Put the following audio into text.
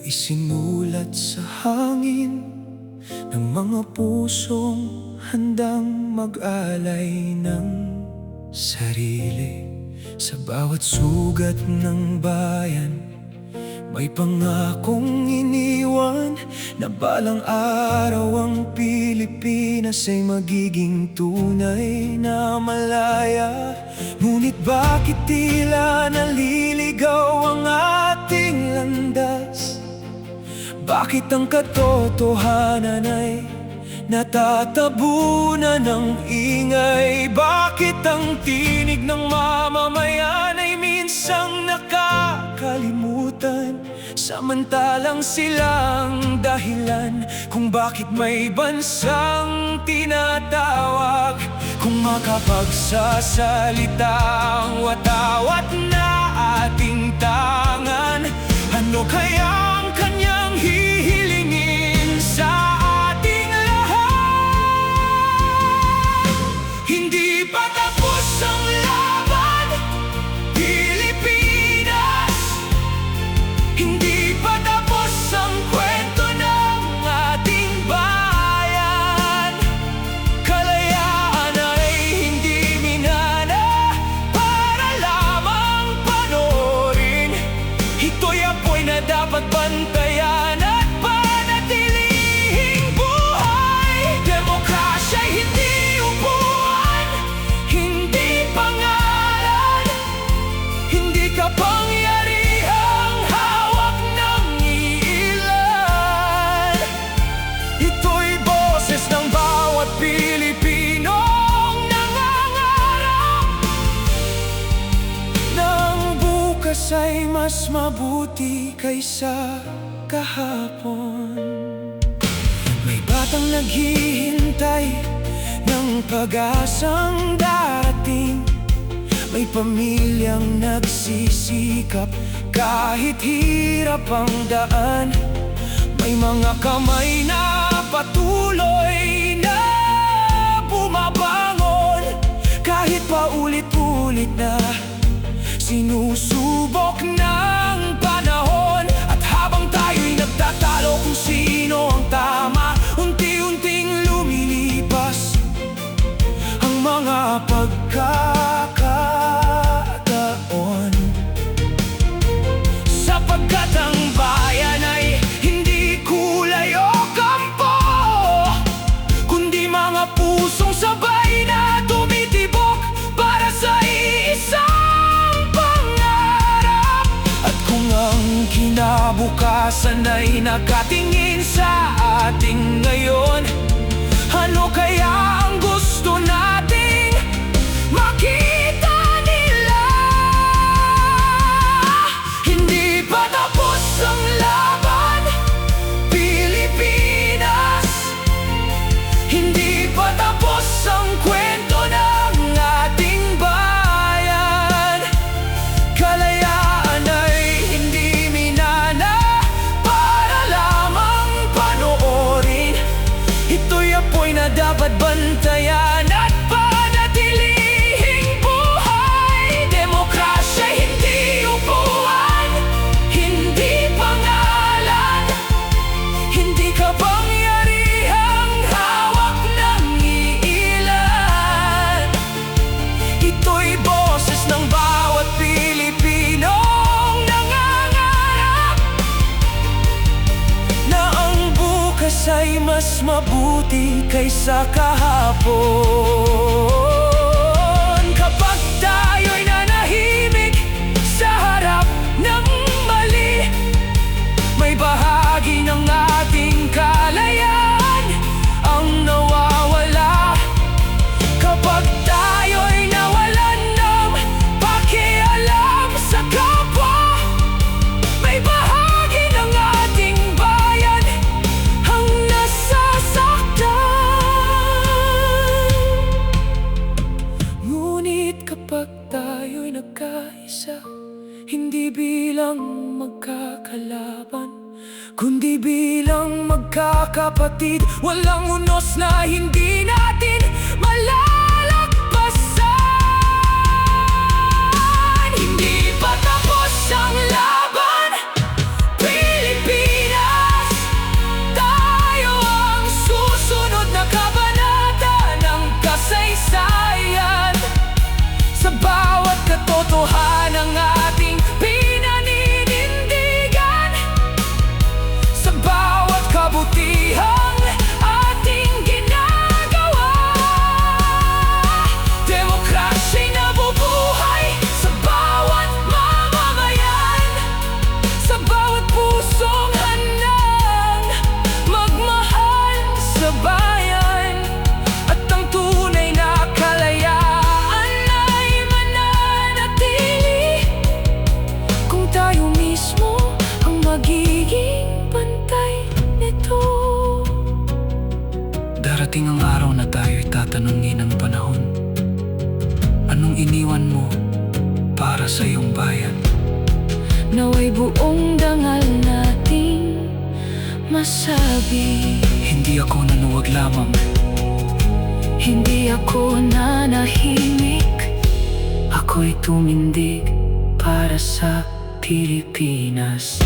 isinulat sa hangin ng mga pusong handang mag-alay ng sarili. Sa bawat sugat ng bayan, may pangakong iniwan na balang araw ang Pilipinas ay magiging tunay na malaya. Ngunit bakit tila naliligaw ang ating landas? Bakit ang katotohanan ay natatabunan ng ingay? Bakit ang tinig ng mamamayan ay minsang nakakalimutan? Samantalang silang dahilan kung bakit may bansang tinatawag. Kung makapagsasalita ang watawat na ating tangan, ano kaya ang kanyang hihilingin sa ating lahat? Hindi pa tapos ang laban, Pilipinas. Hindi pa tapos ang kwento ng ating bayan. Kalayaan ay hindi minana para lamang panoorin. Ito'y apoy na dapat bantayan at panatilihing buhay. Demokrasya'y hindi upuan, hindi pangalan, hindi kapangyarihang hawak ng iilan. Ito'y boses ng bawat Pilipinong nangangarap ng bukas ay mas mabuti kaysa kahapon. May batang naghihintay ng pag-asang darating. May pamilyang nagsisikap kahit hirap ang daan. May mga kamay na patuloy na bumabangon kahit paulit-ulit na sinusubok ng panahon. At habang tayo'y nagtatalo kung sino ang tama, unti-unting lumilipas ang mga pagkakataon. Sapagkat ang bayan ay hindi kulay o kampo, kundi mga pusong sabay na tumitibok para sa iisang pangarap. At kung ang kinabukasan ay nakatingin sa ating ngayon, ano kaya ang gusto nating makita nila? Hindi pa tapos ang laban, Pilipinas. Hindi pa tapos ang kwento ng ating bayan. Kalayaan ay hindi minana para lamang panoorin. Ito'y apoy na dapat bantayan at panatilihing buhay. Demokrasya hindi upuan, hindi pangalan, hindi kapangyarihang hawak ng iilan. Ito'y boses ng bawat Pilipinong nangangarap na ang bukas ay mas mabuti kaysa kahapon. Kapag tayo'y nanahimik sa harap ng mali, may bahagi ng ating kalayaan ang nawawala. Kapag tayo'y nawalan ng pakialam sa kapwa, may bahagi ng ating bayan ang nasasaktan. Ngunit kapag tayo'y nagkaisa, hindi bilang magkakalaban, kundi bilang magkakapatid, walang unos na hindi natin malalagpasan. Hindi pa tapos ang laban, Pilipinas. Darating ang araw na tayo'y tatanungin ng panahon. Anong iniwan mo para sa iyong bayan? Naway buong dangal nating masabi, Hindi ako nanuwag lamang, hindi ako nanahimik. ako'y tumindig para sa Pilipinas.